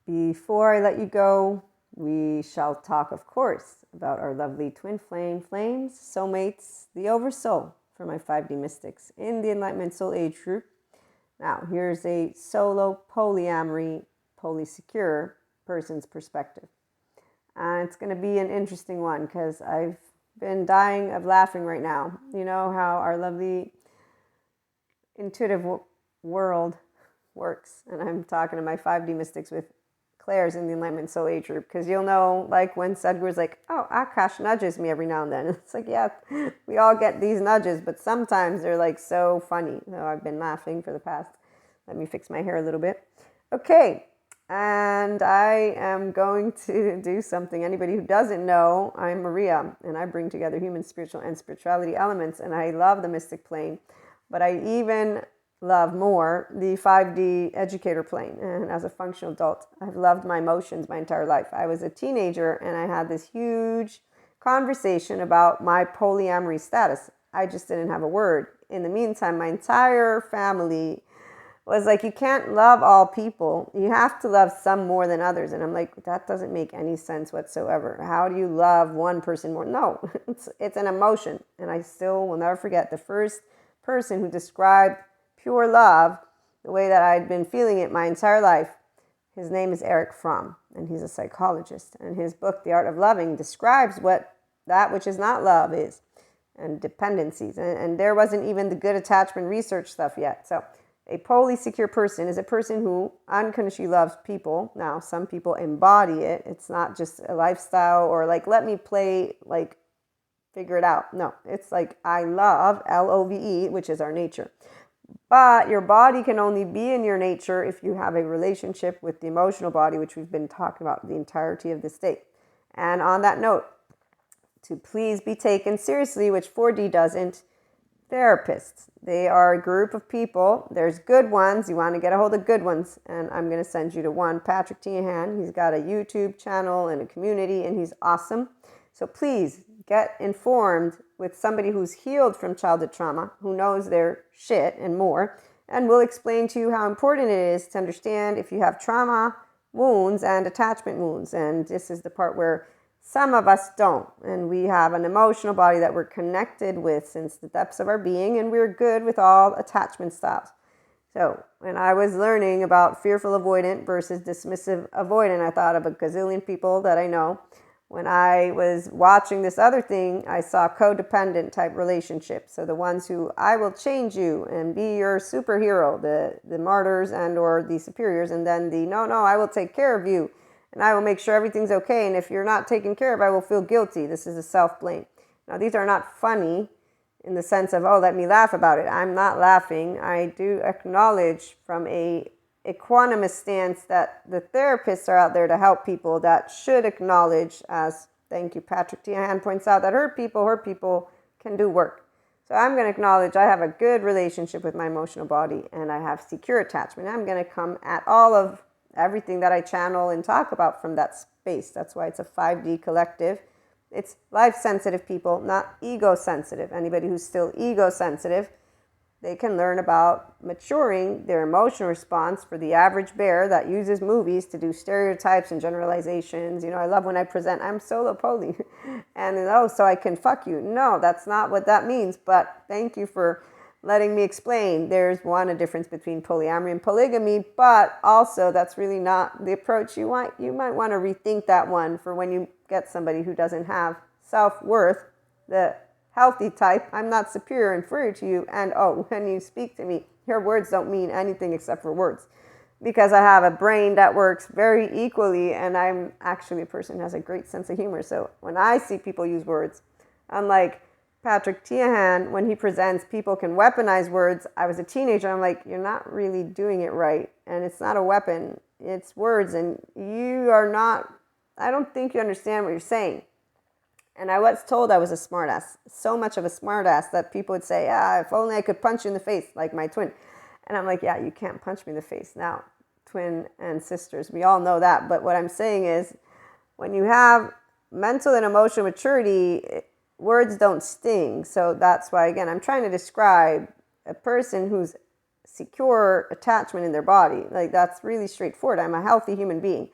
Before I let you go, we shall talk, of course, about our lovely twin flame flames, soulmates, the oversoul for my 5D mystics in the Enlightenment Soul Age group. Now, here's a solo-polyamory, polysecure person's perspective. And it's going to be an interesting one because I've been dying of laughing right now. You know how our lovely intuitive world works. And I'm talking to my 5D mystics with Claire's in the Enlightenment Soul Age group, because you'll know, like when Sadhguru's like, oh, Akash nudges me every now and then. It's like, yeah, we all get these nudges, but sometimes they're like so funny. So I've been laughing for the past, let me fix my hair a little bit. Okay, and I am going to do something. Anybody who doesn't know, I'm Maria, and I bring together human, spiritual, and spirituality elements, and I love the mystic plane, but I even love more the 5D educator plane. And as a functional adult, I've loved my emotions my entire life. I was a teenager and I had this huge conversation about my polyamory status. I just didn't have a word. In the meantime, my entire family was like, you can't love all people. You have to love some more than others. And I'm like, that doesn't make any sense whatsoever. How do you love one person more? No, it's an emotion. And I still will never forget the first person who described pure love, the way that I'd been feeling it my entire life. His name is Eric Fromm, and he's a psychologist. And his book, The Art of Loving, describes what that which is not love is, and dependencies. And there wasn't even the good attachment research stuff yet. So a polysecure person is a person who unconditionally loves people. Now, some people embody it. It's not just a lifestyle or like, let me play, like, figure it out. No, it's like, I love, Love, which is our nature. But your body can only be in your nature if you have a relationship with the emotional body, which we've been talking about the entirety of this day. And on that note, to please be taken seriously, which 4D doesn't, therapists. They are a group of people. There's good ones. You want to get a hold of good ones. And I'm going to send you to one, Patrick Tiahan. He's got a YouTube channel and a community, and he's awesome. So please get informed with somebody who's healed from childhood trauma, who knows their shit and more, and we'll explain to you how important it is to understand if you have trauma wounds and attachment wounds. And this is the part where some of us don't, and we have an emotional body that we're connected with since the depths of our being, and we're good with all attachment styles. So when I was learning about fearful avoidant versus dismissive avoidant, I thought of a gazillion people that I know. When I was watching this other thing, I saw codependent type relationships. So the ones who, I will change you and be your superhero, the martyrs and or the superiors, and then the, no, I will take care of you and I will make sure everything's okay. And if you're not taken care of, I will feel guilty. This is a self-blame. Now, these are not funny in the sense of, oh, let me laugh about it. I'm not laughing. I do acknowledge from a equanimous stance that the therapists are out there to help people that should acknowledge, as thank you, Patrick Tiahan points out, that hurt people can do work. So I'm going to acknowledge I have a good relationship with my emotional body and I have secure attachment. I'm going to come at all of everything that I channel and talk about from that space. That's why it's a 5D collective. It's life-sensitive people, not ego-sensitive. Anybody who's still ego-sensitive, they can learn about maturing their emotional response for the average bear that uses movies to do stereotypes and generalizations. You know, I love when I present, I'm solo-poly, and oh, so I can fuck you. No, that's not what that means, but thank you for letting me explain. There's a difference between polyamory and polygamy, but also that's really not the approach you want. You might want to rethink that one for when you get somebody who doesn't have self-worth, the healthy type. I'm not superior or inferior to you. And oh, when you speak to me, your words don't mean anything except for words. Because I have a brain that works very equally, and I'm actually a person who has a great sense of humor. So when I see people use words, unlike Patrick Tiahan, when he presents, people can weaponize words. I was a teenager. I'm like, you're not really doing it right. And it's not a weapon. It's words. And you are not, I don't think you understand what you're saying. And I was told I was a smartass, so much of a smartass that people would say, if only I could punch you in the face, like my twin. And I'm like, yeah, you can't punch me in the face. Now, twin and sisters, we all know that. But what I'm saying is, when you have mental and emotional maturity, words don't sting. So that's why, again, I'm trying to describe a person who's secure attachment in their body. Like, that's really straightforward. I'm a healthy human being.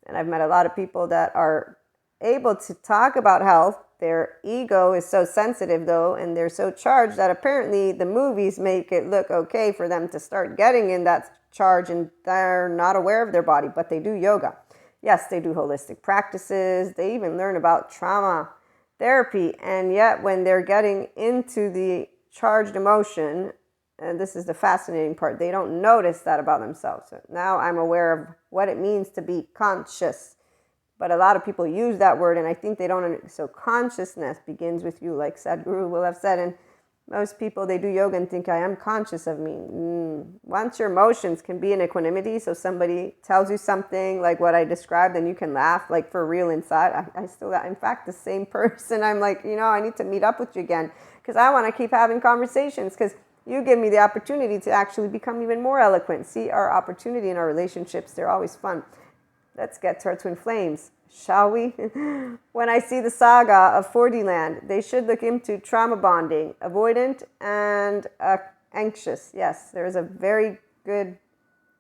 And I've met a lot of people that are able to talk about health. Their ego is so sensitive, though, and they're so charged that apparently the movies make it look okay for them to start getting in that charge, and they're not aware of their body, but they do yoga. Yes, they do holistic practices. They even learn about trauma therapy. And yet when they're getting into the charged emotion, and this is the fascinating part, they don't notice that about themselves. So now I'm aware of what it means to be conscious. But a lot of people use that word, and I think they don't. So consciousness begins with you, like Sadhguru will have said. And most people, they do yoga and think, I am conscious of me. Once your emotions can be in equanimity, so somebody tells you something like what I described, and you can laugh, like for real inside. I still, in fact, the same person, I'm like, I need to meet up with you again, because I want to keep having conversations, because you give me the opportunity to actually become even more eloquent. See, our opportunity in our relationships, they're always fun. Let's get to our twin flames, shall we? When I see the saga of 4D land, they should look into trauma bonding, avoidant and anxious. Yes, there's a very good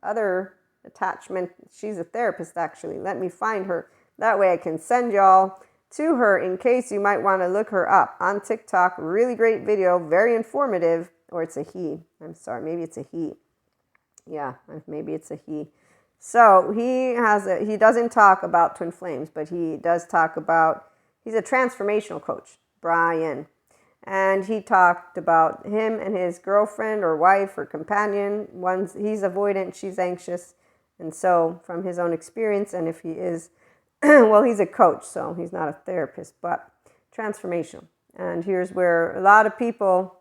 other attachment. She's a therapist, actually. Let me find her. That way I can send y'all to her in case you might want to look her up on TikTok. Really great video, very informative. Or it's a he. I'm sorry, maybe it's a he. Yeah, maybe it's a he. So he doesn't talk about twin flames, but he does talk about, he's a transformational coach, Brian. And he talked about him and his girlfriend or wife or companion. He's avoidant, she's anxious. And so from his own experience, and if he is, well, he's a coach, so he's not a therapist, but transformational. And here's where a lot of people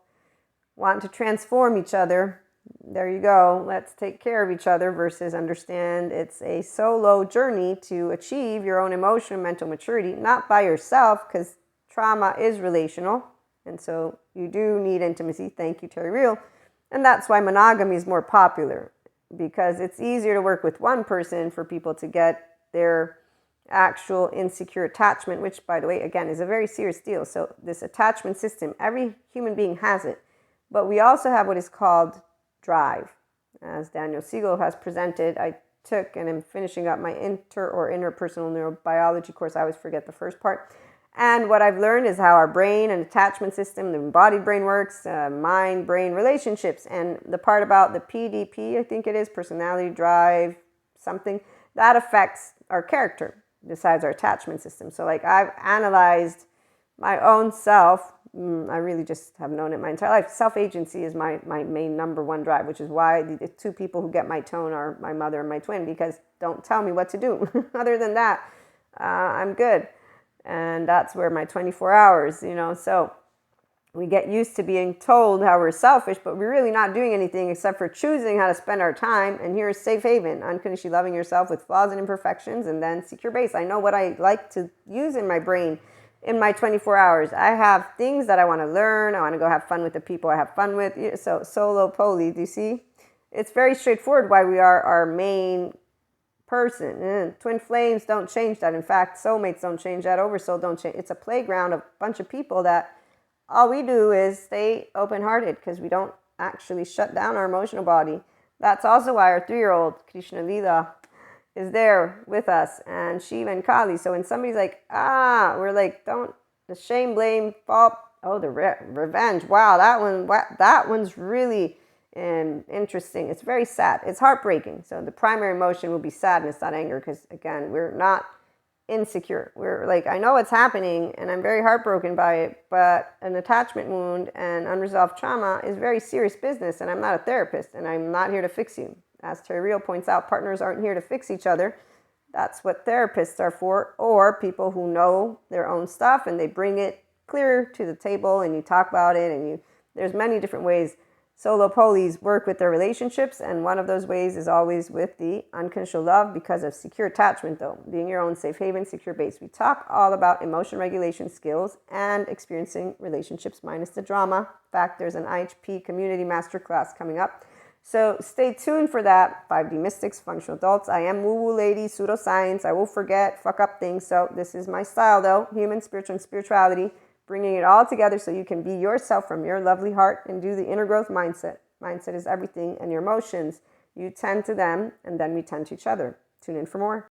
want to transform each other. There you go. Let's take care of each other versus understand it's a solo journey to achieve your own emotional and mental maturity, not by yourself, because trauma is relational. And so you do need intimacy. Thank you, Terry Real. And that's why monogamy is more popular, because it's easier to work with one person for people to get their actual insecure attachment, which, by the way, again, is a very serious deal. So this attachment system, every human being has it. But we also have what is called drive. As Daniel Siegel has presented, I took and am finishing up my interpersonal neurobiology course. I always forget the first part. And what I've learned is how our brain and attachment system, the embodied brain works, mind-brain relationships. And the part about the PDP, I think it is, personality, drive, something, that affects our character besides our attachment system. So like I've analyzed my own self. I really just have known it my entire life. Self-agency is my main number one drive, which is why the two people who get my tone are my mother and my twin, because don't tell me what to do. Other than that, I'm good. And that's where my 24 hours, so we get used to being told how we're selfish, but we're really not doing anything except for choosing how to spend our time. And here's safe haven, unconditionally loving yourself with flaws and imperfections, and then secure base. I know what I like to use in my brain in my 24 hours. I have things that I want to learn. I want to go have fun with the people I have fun with. So solo-poly, do you see? It's very straightforward why we are our main person. Twin flames don't change that. In fact, soulmates don't change that. Oversoul don't change. It's a playground of a bunch of people that all we do is stay open-hearted, because we don't actually shut down our emotional body. That's also why our 3-year-old, Krishna Lila, is there with us, and Shiva and Kali. So when somebody's like, we're like, don't, the shame, blame, fault, the revenge. Wow, that one's really interesting. It's very sad. It's heartbreaking. So the primary emotion will be sadness, not anger, because again, we're not insecure. We're like, I know what's happening and I'm very heartbroken by it, but an attachment wound and unresolved trauma is very serious business, and I'm not a therapist, and I'm not here to fix you. As Terry Real points out, partners aren't here to fix each other. That's what therapists are for, or people who know their own stuff and they bring it clear to the table and you talk about it, and there's many different ways solo-polys work with their relationships, and one of those ways is always with the unconditional love because of secure attachment, though, being your own safe haven, secure base. We talk all about emotion regulation skills and experiencing relationships minus the drama. In fact, there's an IHP community masterclass coming up. So stay tuned for that. 5D mystics, functional adults. I am woo-woo lady, pseudoscience. I will forget, fuck up things. So this is my style, though. Human, spiritual, and spirituality. Bringing it all together so you can be yourself from your lovely heart and do the inner growth mindset. Mindset is everything, and your emotions, you tend to them, and then we tend to each other. Tune in for more.